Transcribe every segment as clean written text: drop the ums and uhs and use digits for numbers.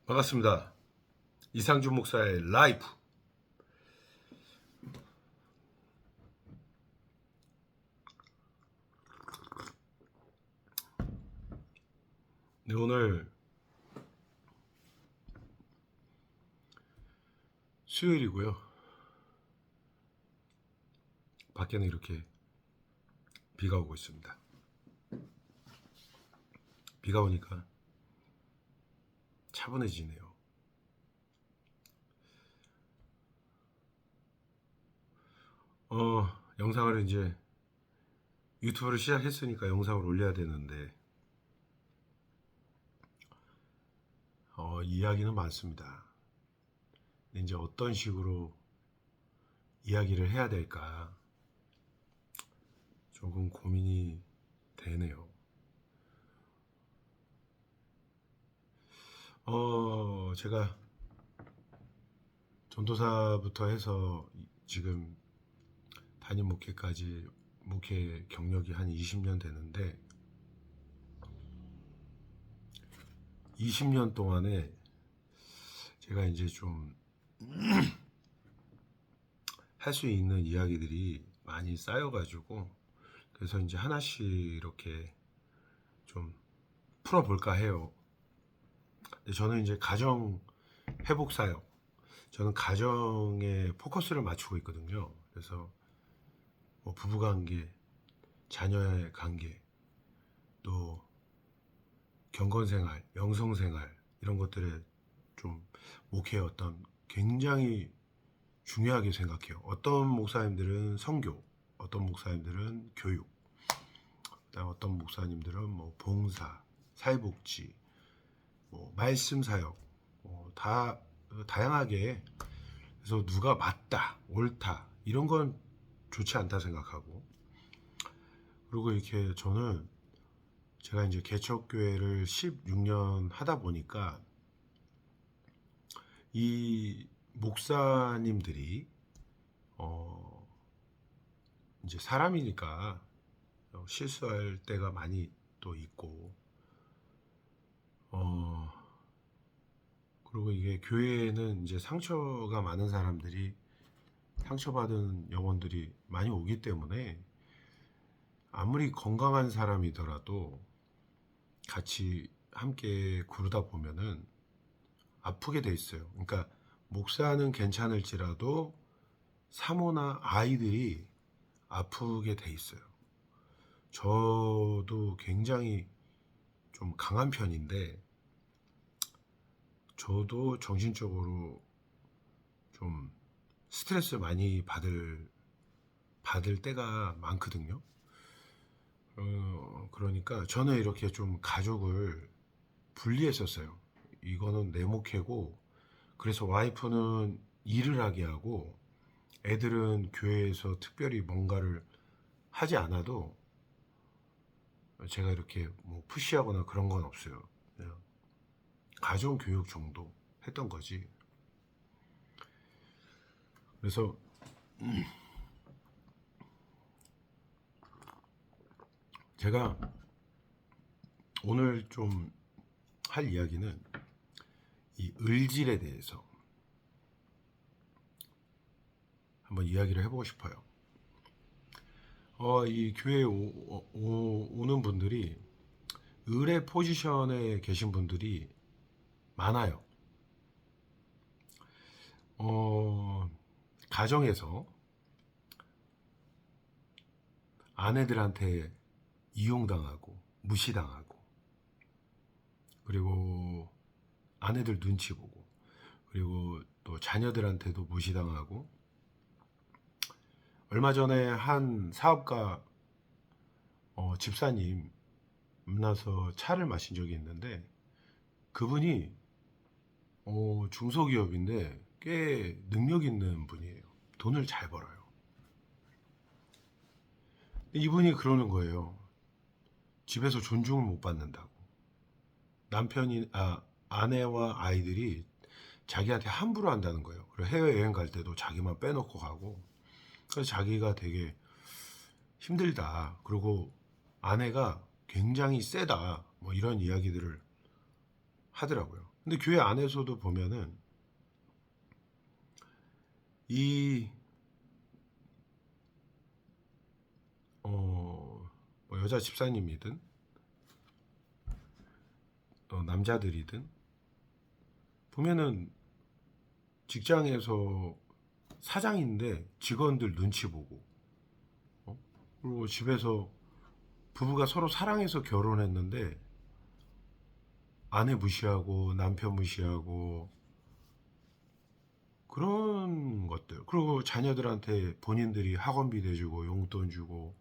반갑습니다. 이상준 목사의 라이프. 네, 오늘 수요일이고요. 밖에는 이렇게 비가 오고 있습니다. 비가 오니까 차분해지네요. 영상을 이제 유튜브를 시작했으니까 영상을 올려야 되는데 이야기는 많습니다. 이제 어떤 식으로 이야기를 해야 될까 조금 고민이 되네요. 제가 전도사부터 해서 지금 담임 목회까지 목회 경력이 한 20년 되는데 20년 동안에 제가 이제 좀 할 수 있는 이야기들이 많이 쌓여가지고 그래서 이제 하나씩 이렇게 좀 풀어볼까 해요. 근데 저는 이제 가정 회복 사역, 저는 가정에 포커스를 맞추고 있거든요. 그래서 뭐 부부 관계, 자녀의 관계, 또 경건 생활, 영성 생활 이런 것들에 좀 목회의 어떤 굉장히 중요하게 생각해요. 어떤 목사님들은 선교, 어떤 목사님들은 교육, 어떤 목사님들은 뭐 봉사, 사회복지, 뭐 말씀 사역, 다 다양하게. 그래서 누가 맞다, 옳다 이런 건 좋지 않다 생각하고, 그리고 이렇게 저는 제가 이제 개척교회를 16년 하다 보니까 이 목사님들이 이제 사람이니까 실수할 때가 많이 또 있고, 그리고 이게 교회에는 이제 상처가 많은 사람들이, 상처받은 영혼들이 많이 오기 때문에 아무리 건강한 사람이더라도 같이 함께 구르다 보면은 아프게 돼 있어요. 그러니까 목사는 괜찮을지라도 사모나 아이들이 아프게 돼 있어요. 저도 굉장히 좀 강한 편인데 저도 정신적으로 좀 스트레스 많이 받을 때가 많거든요. 그러니까 저는 이렇게 좀 가족을 분리했었어요. 이거는 내 목회고, 그래서 와이프는 일을 하게 하고 애들은 교회에서 특별히 뭔가를 하지 않아도 제가 이렇게 뭐 푸시하거나 그런 건 없어요. 그냥 가정 교육 정도 했던 거지. 그래서 제가 오늘 좀 할 이야기는 이 을질에 대해서 한번 이야기를 해보고 싶어요. 이 교회에 오는 분들이 을의 포지션에 계신 분들이 많아요. 가정에서 아내들한테 이용당하고 무시당하고, 그리고 아내들 눈치 보고, 그리고 또 자녀들한테도 무시당하고. 얼마 전에 한 사업가 집사님 만나서 차를 마신 적이 있는데, 그분이 중소기업인데 꽤 능력 있는 분이에요. 돈을 잘 벌어요. 이분이 그러는 거예요. 집에서 존중을 못 받는다고. 아내와 아이들이 자기한테 함부로 한다는 거예요. 그리고 해외여행 갈 때도 자기만 빼놓고 가고, 그래서 자기가 되게 힘들다. 그리고 아내가 굉장히 세다. 뭐 이런 이야기들을 하더라고요. 근데 교회 안에서도 보면은 이 뭐 여자 집사님이든 남자들이든 보면은 직장에서 사장인데 직원들 눈치 보고, 그리고 집에서 부부가 서로 사랑해서 결혼했는데 아내 무시하고 남편 무시하고 그런 것들. 그리고 자녀들한테 본인들이 학원비 내주고 용돈 주고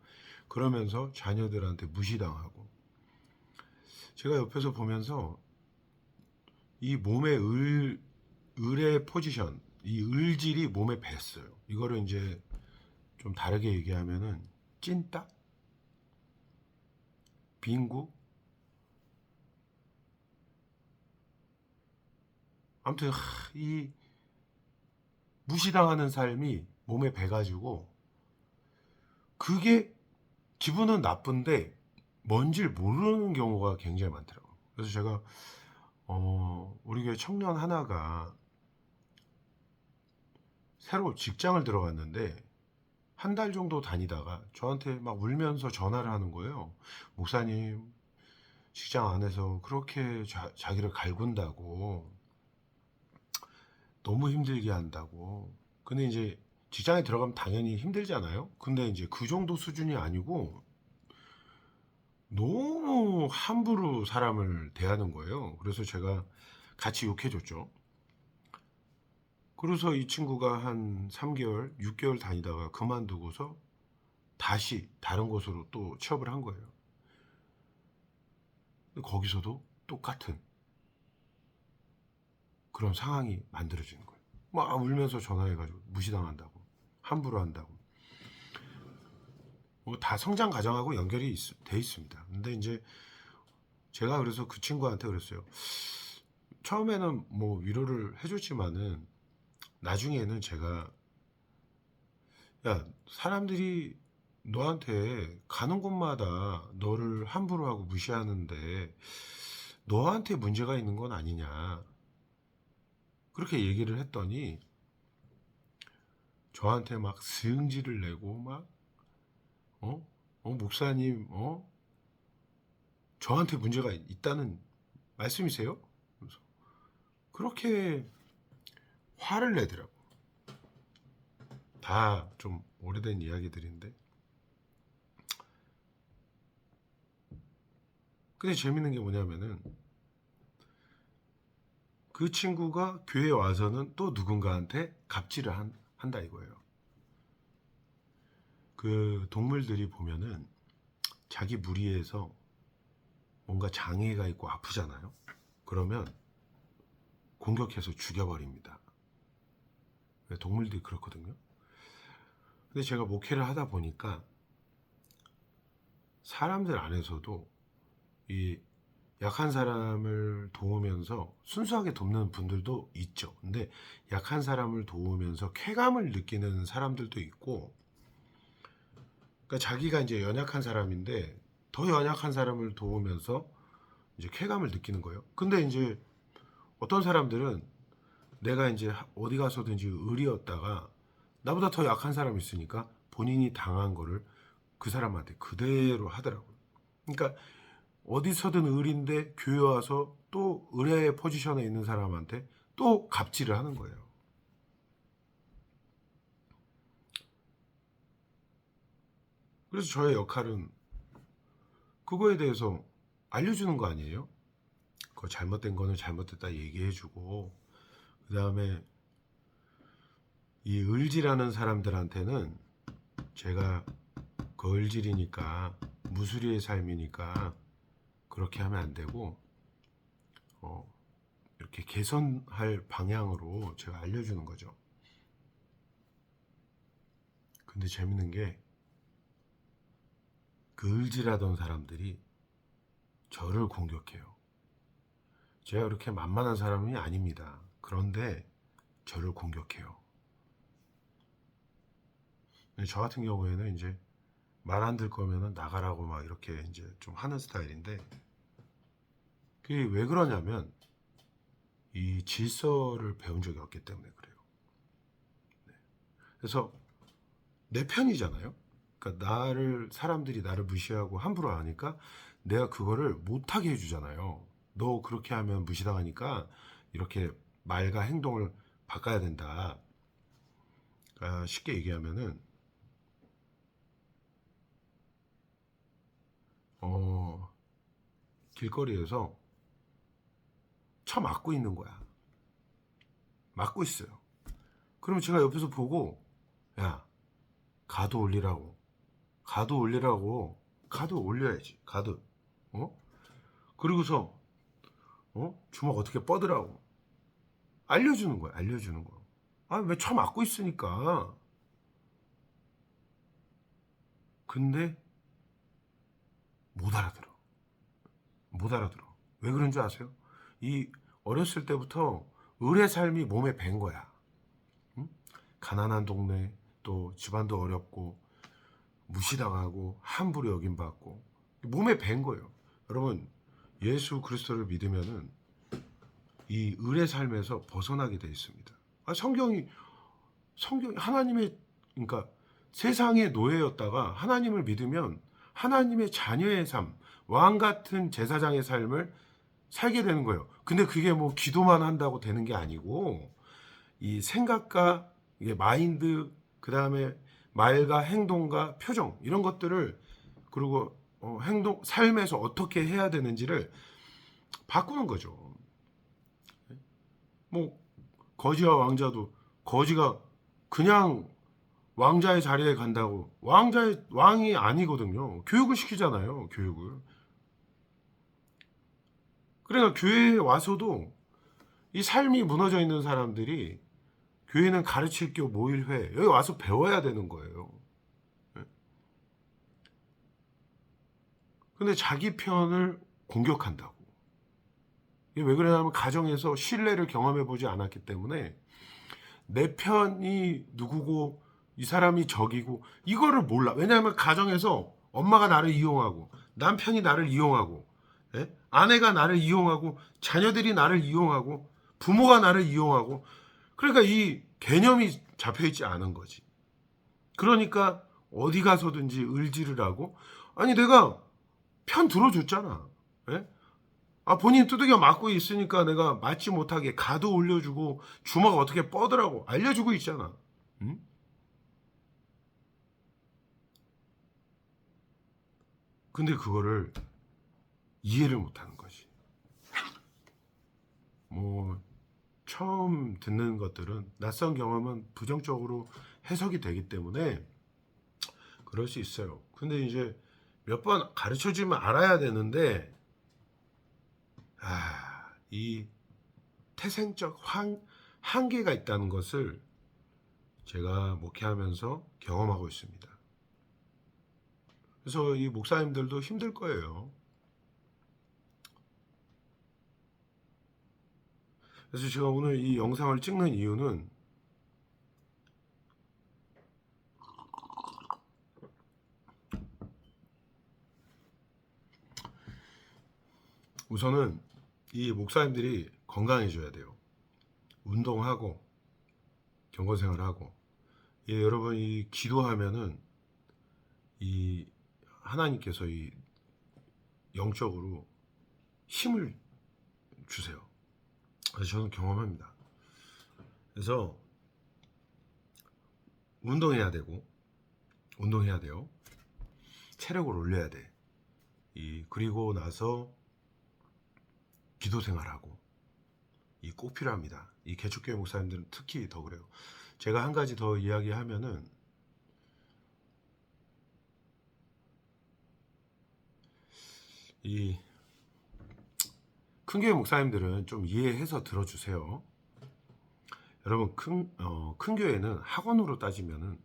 그러면서 자녀들한테 무시당하고. 제가 옆에서 보면서 이 몸의 을의 포지션, 이 을질이 몸에 뱄어요. 이거를 이제 좀 다르게 얘기하면은 찐따? 빙구? 아무튼 이 무시당하는 삶이 몸에 배가지고 그게 기분은 나쁜데 뭔지를 모르는 경우가 굉장히 많더라고요. 그래서 제가 우리 교회 청년 하나가 새로 직장을 들어갔는데 한 달 정도 다니다가 저한테 막 울면서 전화를 하는 거예요. 목사님, 직장 안에서 그렇게 자기를 갈군다고, 너무 힘들게 한다고. 근데 이제 직장에 들어가면 당연히 힘들잖아요. 근데 이제 그 정도 수준이 아니고 너무 함부로 사람을 대하는 거예요. 그래서 제가 같이 욕해줬죠. 그래서 이 친구가 한 3개월, 6개월 다니다가 그만두고서 다시 다른 곳으로 또 취업을 한 거예요. 거기서도 똑같은 그런 상황이 만들어지는 거예요. 막 울면서 전화해가지고 무시당한다고, 함부로 한다고. 다 성장 과정하고 연결이 돼 있습니다. 근데 이제 제가 그래서 그 친구한테 그랬어요. 처음에는 뭐 위로를 해줬지만은 나중에는 제가, 야, 사람들이 너한테 가는 곳마다 너를 함부로 하고 무시하는데 너한테 문제가 있는 건 아니냐, 그렇게 얘기를 했더니 저한테 막 승질을 내고 막 목사님, 저한테 문제가 있다는 말씀이세요? 그래서 그렇게 화를 내더라고. 다 좀 오래된 이야기들인데. 근데 재밌는 게 뭐냐면은 그 친구가 교회에 와서는 또 누군가한테 갑질을 한다 이거예요. 그 동물들이 보면은 자기 무리에서 뭔가 장애가 있고 아프잖아요. 그러면 공격해서 죽여버립니다. 동물들이 그렇거든요. 근데 제가 목회를 하다 보니까 사람들 안에서도 이 약한 사람을 도우면서 순수하게 돕는 분들도 있죠. 근데 약한 사람을 도우면서 쾌감을 느끼는 사람들도 있고, 그러니까 자기가 이제 연약한 사람인데 더 연약한 사람을 도우면서 이제 쾌감을 느끼는 거예요. 근데 이제 어떤 사람들은 내가 이제 어디 가서든지 을이었다가 나보다 더 약한 사람이 있으니까 본인이 당한 거를 그 사람한테 그대로 하더라고요. 그러니까 어디서든 을인데 교회 와서 또 을의 포지션에 있는 사람한테 또 갑질을 하는 거예요. 그래서 저의 역할은 그거에 대해서 알려주는 거 아니에요? 그거 잘못된 거는 잘못됐다 얘기해주고, 그 다음에 이 을지라는 사람들한테는 제가 그 을질이니까 무수리의 삶이니까 그렇게 하면 안 되고 이렇게 개선할 방향으로 제가 알려주는 거죠. 근데 재밌는 게 그 을질하던 사람들이 저를 공격해요. 제가 그렇게 만만한 사람이 아닙니다. 그런데 저를 공격해요. 저 같은 경우에는 이제 말 안 들 거면은 나가라고 막 이렇게 이제 좀 하는 스타일인데, 그게 왜 그러냐면 이 질서를 배운 적이 없기 때문에 그래요. 그래서 내 편이잖아요. 그러니까 사람들이 나를 무시하고 함부로 하니까 내가 그거를 못하게 해주잖아요. 너 그렇게 하면 무시당하니까 이렇게 말과 행동을 바꿔야 된다. 그러니까 쉽게 얘기하면은 길거리에서 차 막고 있는 거야. 막고 있어요. 그럼 제가 옆에서 보고, 야, 가도 올리라고. 가도 올리라고. 가도 올려야지. 가도. 어? 그리고서 주먹 어떻게 뻗으라고. 알려주는 거야. 알려주는 거. 아, 왜 차 막고 있으니까. 근데 못 알아들어. 못 알아들어. 왜 그런 줄 아세요? 이 어렸을 때부터 을의 삶이 몸에 밴 거야. 응? 가난한 동네, 또 집안도 어렵고 무시당하고 함부로 여김받고 몸에 밴 거예요. 여러분, 예수 그리스도를 믿으면은 이 을의 삶에서 벗어나게 돼 있습니다. 아, 성경 하나님의, 그러니까 세상의 노예였다가 하나님을 믿으면 하나님의 자녀의 삶, 왕 같은 제사장의 삶을 살게 되는 거예요. 근데 그게 뭐 기도만 한다고 되는 게 아니고 이 생각과 이게 마인드, 그 다음에 말과 행동과 표정 이런 것들을, 그리고 행동 삶에서 어떻게 해야 되는지를 바꾸는 거죠. 뭐 거지와 왕자도, 거지가 그냥 왕자의 자리에 간다고 왕이 아니거든요. 교육을 시키잖아요. 교육을. 그러니까 교회에 와서도 이 삶이 무너져 있는 사람들이, 교회는 가르칠 교 모일회, 여기 와서 배워야 되는 거예요. 근데 자기 편을 공격한다고. 이게 왜 그러냐면 가정에서 신뢰를 경험해 보지 않았기 때문에 내 편이 누구고 이 사람이 적이고 이거를 몰라. 왜냐하면 가정에서 엄마가 나를 이용하고 남편이 나를 이용하고, 예? 아내가 나를 이용하고 자녀들이 나를 이용하고 부모가 나를 이용하고, 그러니까 이 개념이 잡혀 있지 않은 거지. 그러니까 어디 가서든지 을지를 하고, 아니 내가 편 들어줬잖아. 예? 아, 본인 두들겨 맞고 있으니까 내가 맞지 못하게 가도 올려주고 주먹 어떻게 뻗으라고 알려주고 있잖아. 응? 근데 그거를 이해를 못하는 거지. 뭐 처음 듣는 것들은, 낯선 경험은 부정적으로 해석이 되기 때문에 그럴 수 있어요. 근데 이제 몇 번 가르쳐 주면 알아야 되는데, 이 태생적 한계가 있다는 것을 제가 목회하면서 경험하고 있습니다. 그래서 이 목사님들도 힘들 거예요. 그래서 제가 오늘 이 영상을 찍는 이유는, 우선은 이 목사님들이 건강해져야 돼요. 운동하고 경건생활하고. 예, 여러분 이 기도하면은 이 하나님께서 이 영적으로 힘을 주세요. 그래서 저는 경험합니다. 그래서 운동해야 되고, 운동해야 돼요. 체력을 올려야 돼. 그리고 나서 기도 생활하고, 이 꼭 필요합니다. 이 개척교회 목사님들은 특히 더 그래요. 제가 한 가지 더 이야기하면은, 이 큰 교회 목사님들은 좀 이해해서 들어주세요. 여러분, 큰 교회는 학원으로 따지면은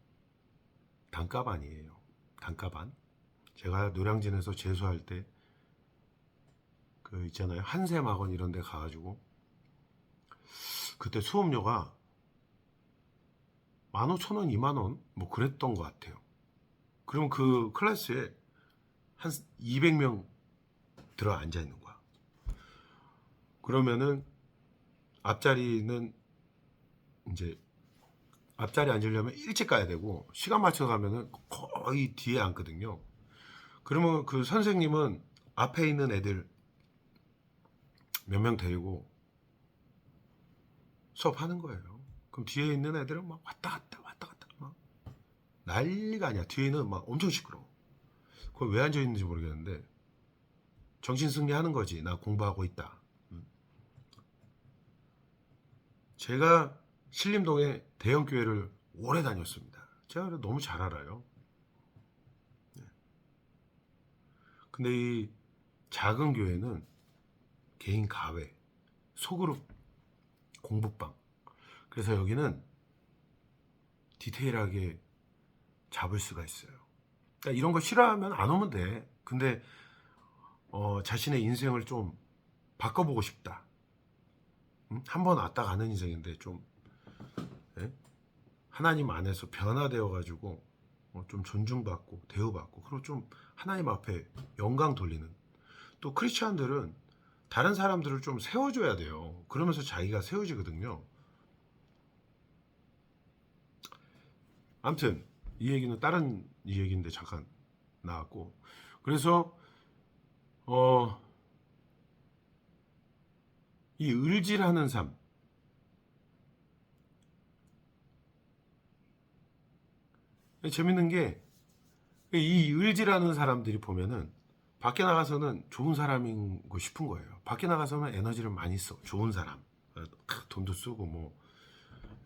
단가반이에요. 단가반. 제가 노량진에서 재수할 때 그 있잖아요, 한샘학원 이런 데 가가지고 그때 수업료가 15,000원, 20,000원 뭐 그랬던 것 같아요. 그럼 그 클래스에 한 200명 들어 앉아 있는 거야. 그러면은 앞자리는 이제 앞자리 앉으려면 일찍 가야 되고 시간 맞춰서 가면은 거의 뒤에 앉거든요. 그러면 그 선생님은 앞에 있는 애들 몇 명 데리고 수업하는 거예요. 그럼 뒤에 있는 애들은 막 왔다 갔다 막 난리가 아니야. 뒤에는 막 엄청 시끄러워. 그걸 왜 앉아 있는지 모르겠는데 정신 승리하는 거지. 나 공부하고 있다. 제가 신림동에 대형 교회를 오래 다녔습니다. 제가 너무 잘 알아요. 근데 이 작은 교회는 개인 가회, 소그룹 공부방. 그래서 여기는 디테일하게 잡을 수가 있어요. 그러니까 이런 거 싫어하면 안 오면 돼. 근데 자신의 인생을 좀 바꿔보고 싶다. 한 번 왔다 가는 인생인데 좀 예? 하나님 안에서 변화되어 가지고 좀 존중받고 대우받고 그리고 좀 하나님 앞에 영광 돌리는 또 크리스찬들은 다른 사람들을 좀 세워줘야 돼요. 그러면서 자기가 세워지거든요. 아무튼 이 얘기는 다른 이 얘기인데 잠깐 나왔고 그래서 이 을질하는 삶 재밌는 게 이 을질하는 사람들이 보면은 밖에 나가서는 좋은 사람이고 싶은 거예요. 밖에 나가서는 에너지를 많이 써. 좋은 사람. 돈도 쓰고 뭐,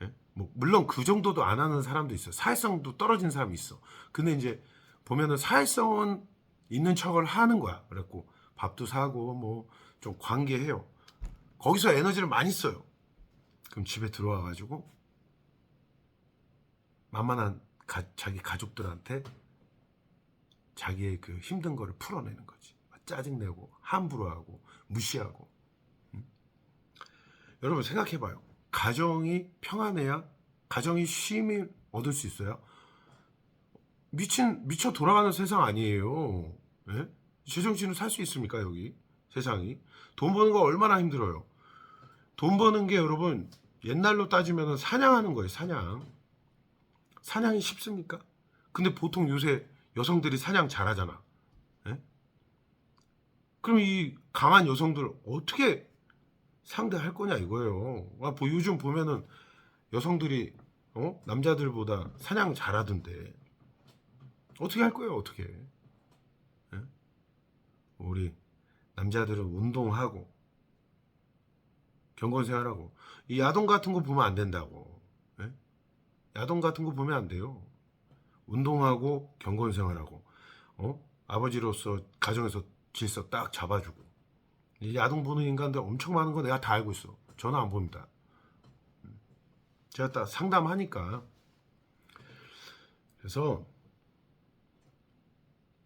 예? 뭐 물론 그 정도도 안 하는 사람도 있어. 사회성도 떨어진 사람이 있어. 근데 이제 보면은 사회성은 있는 척을 하는 거야. 그래갖고 밥도 사고 뭐 좀 관계해요. 거기서 에너지를 많이 써요. 그럼 집에 들어와 가지고 만만한 자기 가족들한테 자기의 그 힘든 거를 풀어내는 거지. 짜증내고 함부로 하고 무시하고. 여러분 생각해봐요. 가정이 평안해야 가정이 쉼을 얻을 수 있어요. 미쳐 돌아가는 세상 아니에요. 예? 제정신으로 살 수 있습니까 여기 세상이? 돈 버는 거 얼마나 힘들어요. 돈 버는 게 여러분 옛날로 따지면 사냥하는 거예요. 사냥이 쉽습니까? 근데 보통 요새 여성들이 사냥 잘하잖아. 예? 그럼 이 강한 여성들 어떻게 상대할 거냐 이거예요. 요즘 보면은 여성들이 남자들보다 사냥 잘하던데 어떻게 할 거예요? 어떻게? 예? 우리 남자들은 운동하고 경건생활하고 이 야동 같은 거 보면 안 된다고. 예? 야동 같은 거 보면 안 돼요. 운동하고 경건생활하고 아버지로서 가정에서 질서 딱 잡아주고 이 야동 보는 인간들 엄청 많은 거 내가 다 알고 있어. 저는 안 봅니다. 제가 딱 상담하니까. 그래서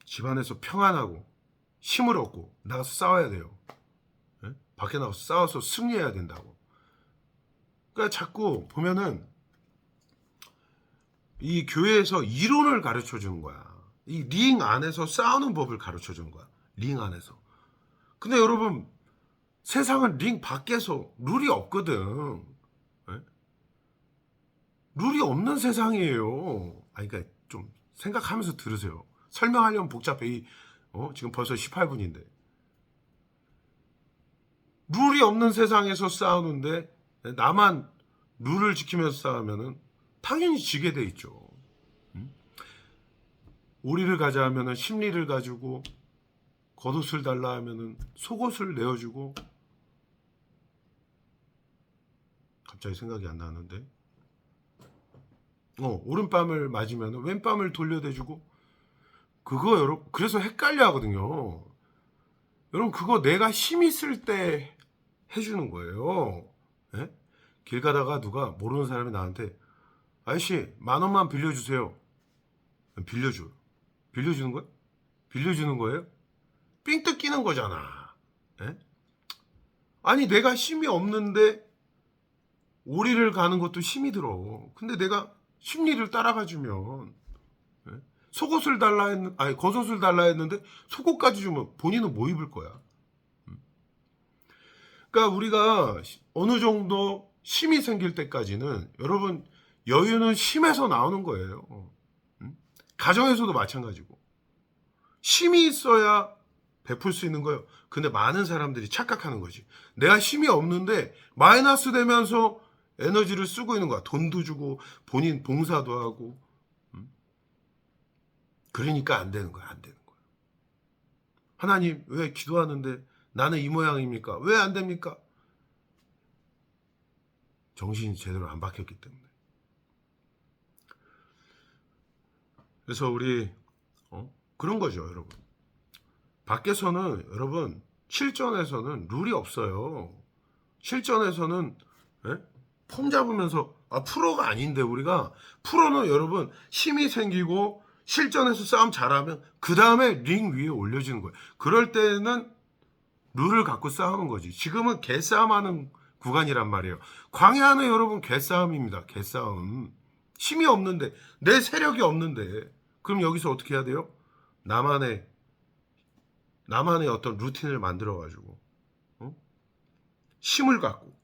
집안에서 평안하고 힘을 얻고 나가서 싸워야 돼요. 예? 밖에 나가서 싸워서 승리해야 된다고. 그러니까 자꾸 보면은 이 교회에서 이론을 가르쳐 주는 거야. 이 링 안에서 싸우는 법을 가르쳐 주는 거야. 링 안에서. 근데 여러분 세상은 링 밖에서 룰이 없거든. 예? 룰이 없는 세상이에요. 그러니까 좀 생각하면서 들으세요. 설명하려면 복잡해. 지금 벌써 18분인데. 룰이 없는 세상에서 싸우는데 나만 룰을 지키면서 싸우면은 당연히 지게 돼 있죠. 오리를 가자 하면은 심리를 가지고 겉옷을 달라 하면은 속옷을 내어주고 갑자기 생각이 안 나는데 오른뺨을 맞으면 왼뺨을 돌려대주고 그거 여러분 그래서 헷갈려 하거든요. 여러분 그거 내가 힘 있을 때 해주는 거예요. 예? 길 가다가 누가 모르는 사람이 나한테 아저씨 10,000원만 빌려주세요. 빌려줘. 빌려주는 거야? 빌려주는 거예요? 삥 뜯기는 거잖아. 예? 아니 내가 힘이 없는데 오리를 가는 것도 힘이 들어. 근데 내가 심리를 따라가주면 속옷을 달라 겉옷을 달라 했는데 속옷까지 주면 본인은 뭐 입을 거야? 그러니까 우리가 어느 정도 힘이 생길 때까지는 여러분 여유는 힘에서 나오는 거예요. 가정에서도 마찬가지고 힘이 있어야 베풀 수 있는 거예요. 근데 많은 사람들이 착각하는 거지. 내가 힘이 없는데 마이너스 되면서 에너지를 쓰고 있는 거야. 돈도 주고 본인 봉사도 하고. 그러니까 안 되는 거야. 안 되는 거야. 하나님 왜 기도하는데 나는 이 모양입니까? 왜 안 됩니까? 정신이 제대로 안 박혔기 때문에. 그래서 우리 그런 거죠, 여러분. 밖에서는 여러분 실전에서는 룰이 없어요. 실전에서는 폼 잡으면서 프로가 아닌데 우리가 프로는 여러분 힘이 생기고 실전에서 싸움 잘하면 그 다음에 링 위에 올려지는 거예요. 그럴 때는 룰을 갖고 싸우는 거지. 지금은 개싸움하는 구간이란 말이에요. 광야는 여러분 개싸움입니다. 개싸움. 힘이 없는데 내 세력이 없는데 그럼 여기서 어떻게 해야 돼요? 나만의 어떤 루틴을 만들어 가지고 힘을 갖고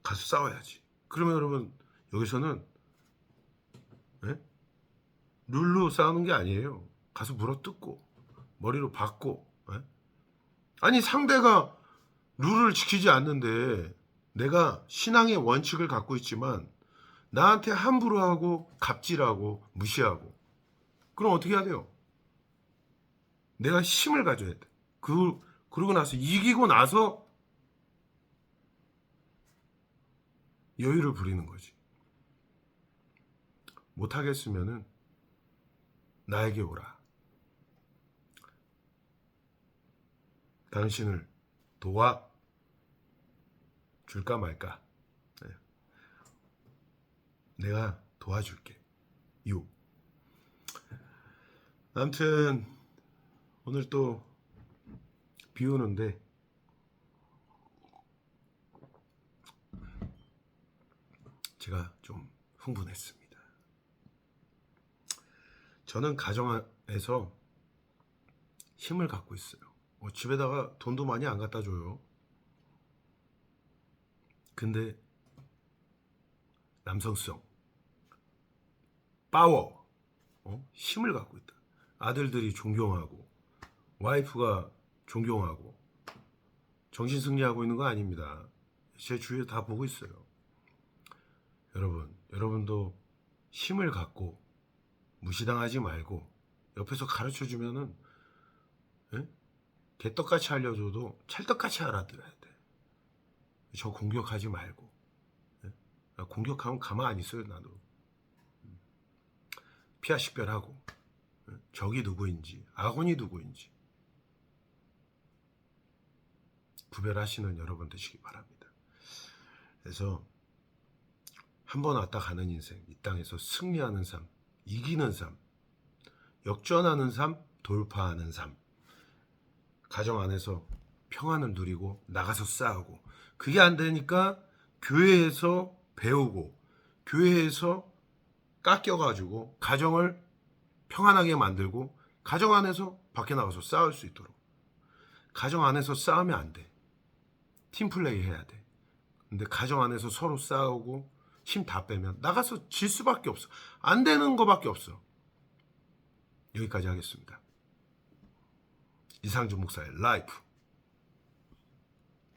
가서 싸워야지. 그러면 여러분 여기서는 룰로 싸우는 게 아니에요. 가서 물어뜯고 머리로 박고. 아니 상대가 룰을 지키지 않는데 내가 신앙의 원칙을 갖고 있지만 나한테 함부로 하고 갑질하고 무시하고 그럼 어떻게 해야 돼요? 내가 힘을 가져야 돼. 그러고 나서 이기고 나서 여유를 부리는 거지. 못하겠으면은 나에게 오라. 당신을 도와줄까 말까. 내가 도와줄게. 아무튼 오늘 또 비 오는데 제가 좀 흥분했습니다. 저는 가정에서 힘을 갖고 있어요. 집에다가 돈도 많이 안 갖다 줘요. 근데 남성성, 파워, 힘을 갖고 있다. 아들들이 존경하고 와이프가 존경하고 정신승리하고 있는 거 아닙니다. 제 주위에 다 보고 있어요. 여러분도 힘을 갖고 무시당하지 말고 옆에서 가르쳐주면은 개떡같이 알려줘도 찰떡같이 알아들어야 돼. 저 공격하지 말고. 공격하면 가만 안 있어요. 나도 피하식별하고 적이 누구인지 악원이 누구인지 구별하시는 여러분 되시기 바랍니다. 그래서 한 번 왔다 가는 인생, 이 땅에서 승리하는 삶, 이기는 삶, 역전하는 삶, 돌파하는 삶, 가정 안에서 평안을 누리고 나가서 싸우고, 그게 안 되니까 교회에서 배우고 교회에서 깎여가지고 가정을 평안하게 만들고 가정 안에서 밖에 나가서 싸울 수 있도록. 가정 안에서 싸우면 안 돼. 팀플레이 해야 돼. 근데 가정 안에서 서로 싸우고 힘 다 빼면 나가서 질 수밖에 없어. 안 되는 거밖에 없어. 여기까지 하겠습니다. 이상준 목사의 라이프.